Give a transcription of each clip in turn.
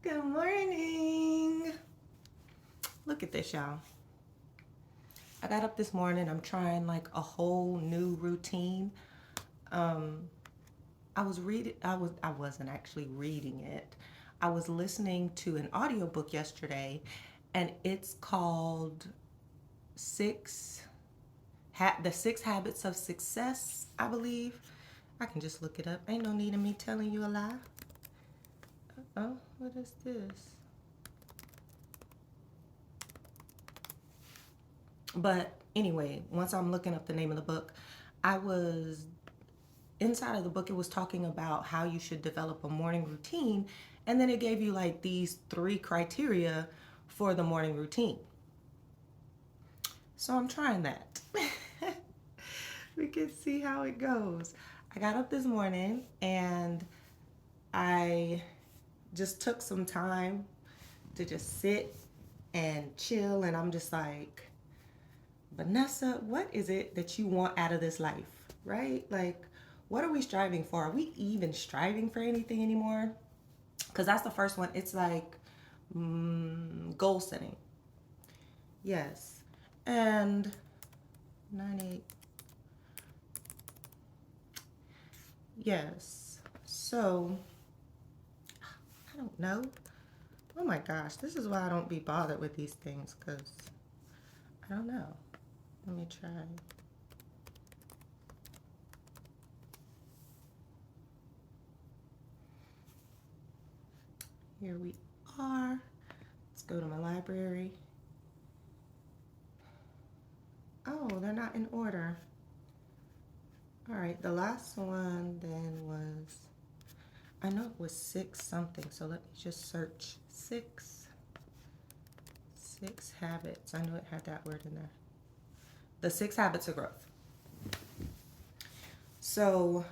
Good morning. Look at this, y'all. I got up this morning. I'm trying like a whole new routine. Um, I was reading. I wasn't actually reading it. I was listening to an audiobook yesterday, and it's called Six. The Six Habits of Success, I believe. I can just look it up. Ain't no need of me telling you a lie. Oh, what is this? But anyway, once I'm looking up the name of the book, I was inside of the book, it was talking about how you should develop a morning routine. And then it gave you like these three criteria for the morning routine. So I'm trying that. We can see how it goes. I got up this morning and I just took some time to just sit and chill. And I'm just like, Vanessa, what is it that you want out of this life? Right? Like, what are we striving for? Are we even striving for anything anymore? Because that's the first one. It's like goal setting. Yes. And 98. Yes. So, I don't know. Oh my gosh. This is why I don't be bothered with these things because I don't know. Let me try. Here we are. Let's go to my library. Oh, they're not in order. All right, the last one then was, I know it was six something, so let me just search six habits. I know it had that word in there. The six habits of growth. So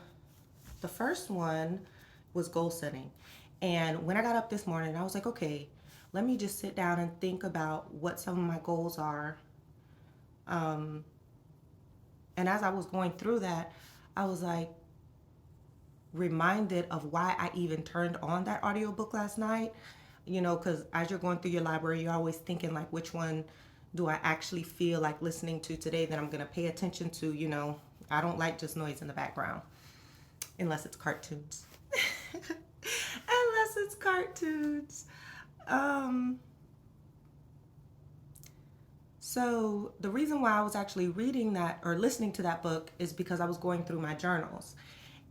the first one was goal setting. And when I got up this morning, I was like, okay, let me just sit down and think about what some of my goals are. Um, and as I was going through that, I was like, reminded of why I even turned on that audiobook last night. You know, because as you're going through your library, you're always thinking, like, which one do I actually feel like listening to today that I'm going to pay attention to? You know, I don't like just noise in the background unless it's cartoons. Unless it's cartoons. Um, so the reason why I was actually reading that or listening to that book is because I was going through my journals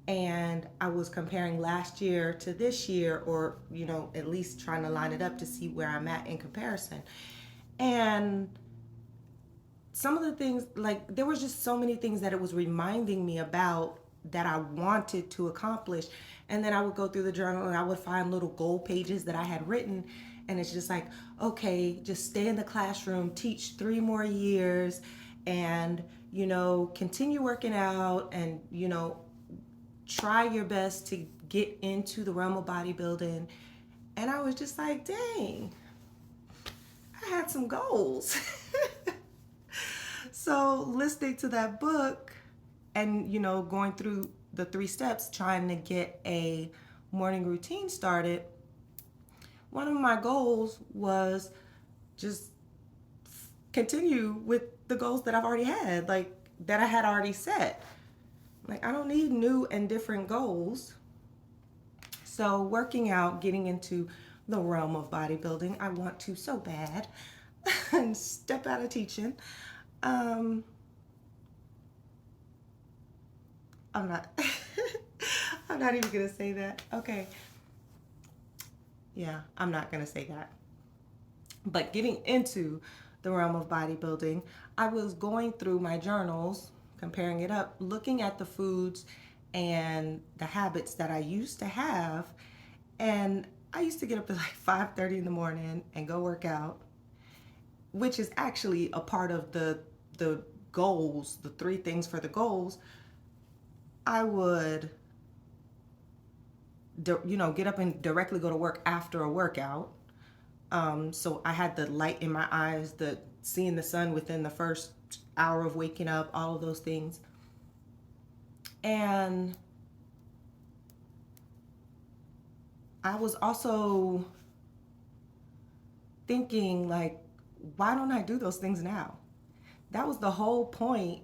and I was comparing last year to this year, or you know, at least trying to line it up to see where I'm at in comparison. And some of the things, like, there was just so many things that it was reminding me about that I wanted to accomplish. And then I would go through the journal and I would find little goal pages that I had written. And it's just like, okay, just stay in the classroom, teach 3 more years, and, you know, continue working out and, you know, try your best to get into the realm of bodybuilding. And I was just like, dang, I had some goals. So listening to that book and, you know, going through the 3 steps trying to get a morning routine started, one of my goals was just continue with the goals that I've already had, like that I had already set. Like, I don't need new and different goals. So working out, getting into the realm of bodybuilding, I want to so bad and step out of teaching. Um, I'm not. I'm not even gonna say that. Okay. Yeah, I'm not gonna say that. But getting into the realm of bodybuilding, I was going through my journals, comparing it up, looking at the foods and the habits that I used to have. And I used to get up at like 5:30 in the morning and go work out, which is actually a part of the goals, the 3 things for the goals. I would, you know, get up and directly go to work after a workout. So I had the light in my eyes, the seeing the sun within the first hour of waking up, all of those things. And I was also thinking like, why don't I do those things now? That was the whole point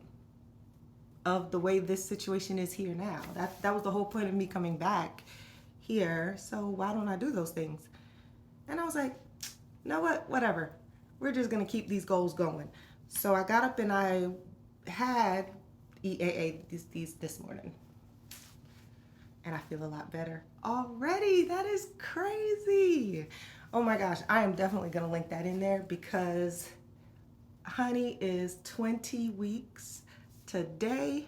of the way this situation is here now. That was the whole point of me coming back here. So why don't I do those things? And I was like, you know what? Whatever. We're just gonna keep these goals going. So I got up and I had EAA this morning. And I feel a lot better already. That is crazy. Oh my gosh, I am definitely gonna link that in there because honey is 20 weeks today,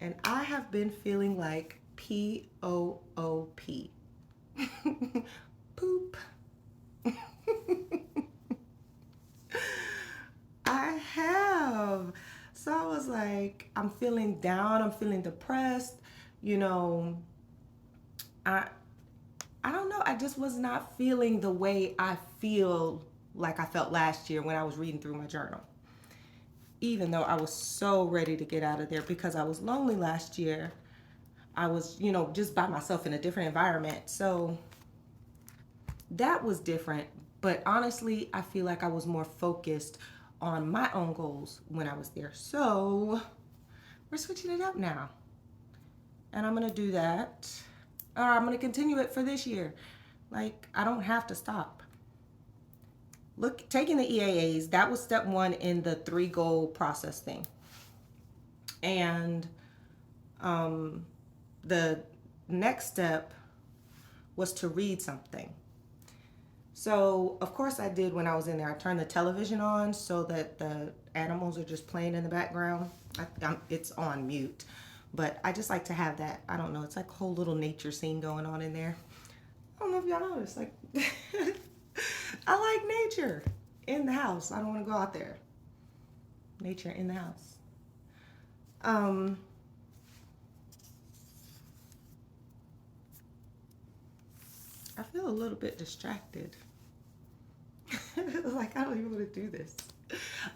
and I have been feeling like POOP. Poop. I have. So I was like, I'm feeling down, I'm feeling depressed, you know, I don't know. I just was not feeling the way I feel like I felt last year when I was reading through my journal. Even though I was so ready to get out of there because I was lonely last year. I was, you know, just by myself in a different environment. So that was different. But honestly, I feel like I was more focused on my own goals when I was there. So we're switching it up now. And I'm going to do that. Or I'm going to continue it for this year. Like, I don't have to stop. Look, taking the EAAs, that was step 1 in the 3-goal process thing. And the next step was to read something. So, of course, I did when I was in there. I turned the television on so that the animals are just playing in the background. It's on mute. But I just like to have that, I don't know, it's like a whole little nature scene going on in there. I don't know if y'all noticed, like, I like nature in the house. I don't want to go out there. Nature in the house. I feel a little bit distracted. Like, I don't even want to do this.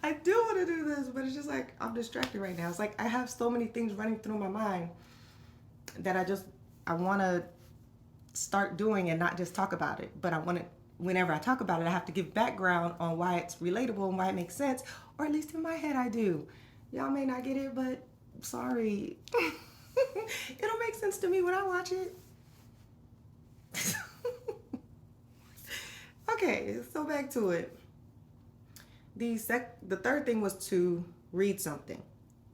I do want to do this, but it's just like I'm distracted right now. It's like I have so many things running through my mind that I want to start doing and not just talk about it. But I want to, whenever I talk about it, I have to give background on why it's relatable and why it makes sense, or at least in my head I do. Y'all may not get it, but sorry. It'll make sense to me when I watch it. Okay, so back to it. The third thing was to read something.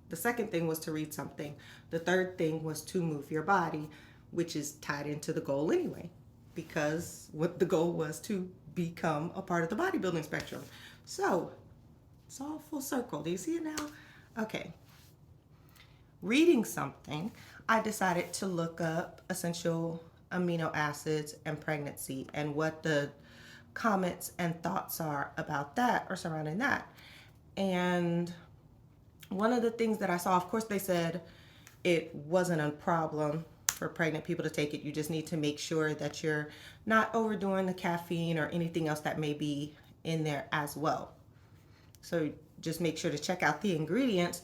The second thing was to read something. The third thing was to move your body, which is tied into the goal anyway, because what the goal was to become a part of the bodybuilding spectrum. So it's all full circle. Do you see it now? Okay. Reading something, I decided to look up essential amino acids and pregnancy and what the comments and thoughts are about that or surrounding that. And one of the things that I saw, of course, they said it wasn't a problem for pregnant people to take it. You just need to make sure that you're not overdoing the caffeine or anything else that may be in there as well. So just make sure to check out the ingredients.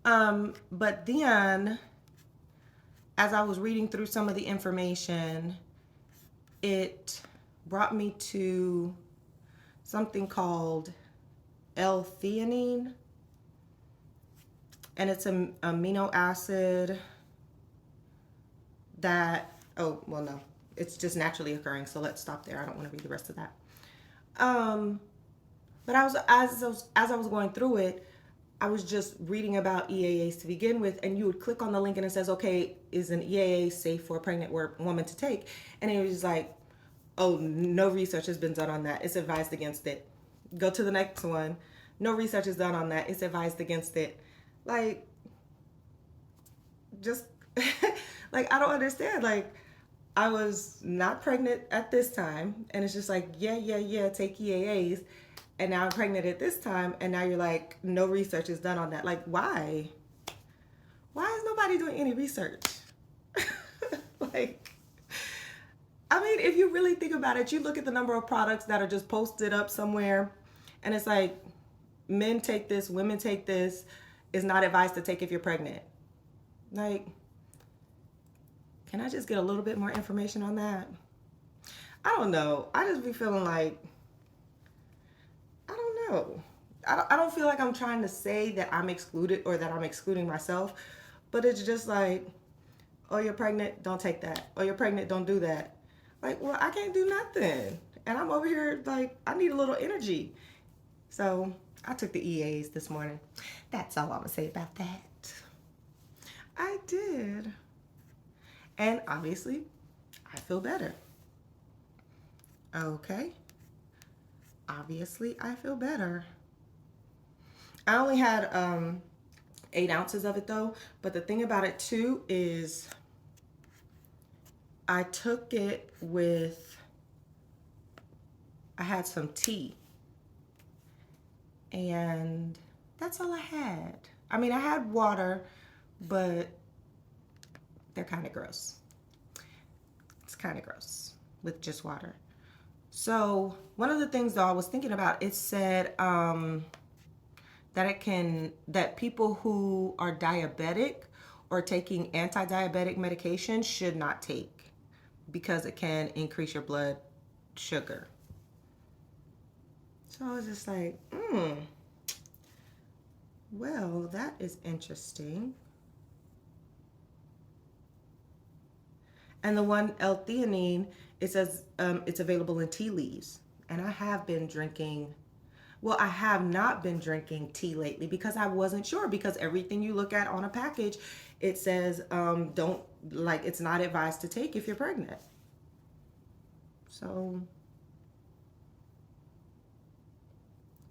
But then, as I was reading through some of the information, it brought me to something called L-theanine, and it's an amino acid that, oh, well, no, it's just naturally occurring, so let's stop there. I don't want to read the rest of that. But as I was going through it, I was just reading about EAAs to begin with, and you would click on the link and it says, okay, is an EAA safe for a pregnant woman to take? And it was like, oh, no research has been done on that. It's advised against it. Go to the next one. No research is done on that. It's advised against it. Like, just, like, I don't understand. Like, I was not pregnant at this time, and it's just like, yeah, take EAAs. And now I'm pregnant at this time, and now you're like, no research is done on that. Like, why? Why is nobody doing any research? Like, I mean, if you really think about it, you look at the number of products that are just posted up somewhere, and it's like, men take this, women take this, is not advised to take if you're pregnant. Like, can I just get a little bit more information on that? I don't know. I just be feeling like, I don't know. I don't feel like I'm trying to say that I'm excluded or that I'm excluding myself, but it's just like, oh, you're pregnant, don't take that. Oh, you're pregnant, don't do that. Like, well, I can't do nothing. And I'm over here like, I need a little energy. So I took the EAs this morning. That's all I'm gonna say about that. I did. And obviously, I feel better. Okay. Obviously, I feel better. I only had 8 ounces of it though. But the thing about it too is I took it with, I had some tea. And that's all I had. I mean, I had water, but they're kind of gross. It's kind of gross with just water. So one of the things though I was thinking about, it said that people who are diabetic or taking anti-diabetic medication should not take because it can increase your blood sugar. So I was just like, well, that is interesting. And the one L-theanine, it says it's available in tea leaves. And I have been drinking, well, I have not been drinking tea lately because I wasn't sure, because everything you look at on a package, it says don't, like, it's not advised to take if you're pregnant. So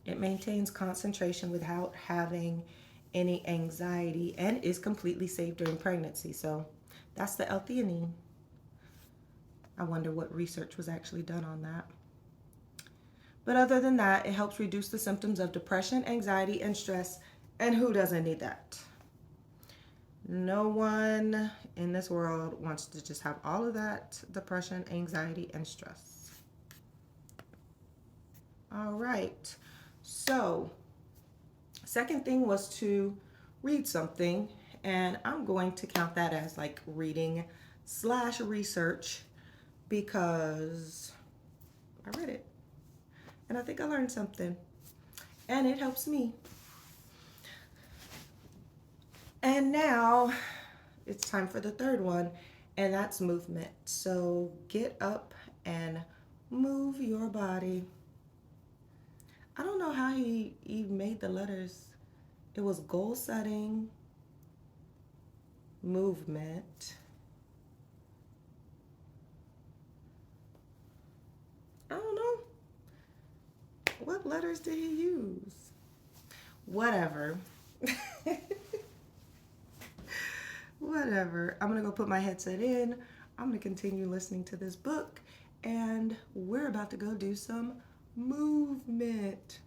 it maintains concentration without having any anxiety and is completely safe during pregnancy. So that's the L-theanine. I wonder what research was actually done on that. But other than that, it helps reduce the symptoms of depression, anxiety, and stress. And who doesn't need that? No one in this world wants to just have all of that depression, anxiety, and stress. All right. So, second thing was to read something. And I'm going to count that as like reading/research because I read it and I think I learned something and it helps me. And now it's time for the third one, and that's movement. So get up and move your body. I don't know how he made the letters. It was goal setting, movement. I don't know. What letters did he use? Whatever. Whatever. I'm going to go put my headset in. I'm going to continue listening to this book. And we're about to go do some movement.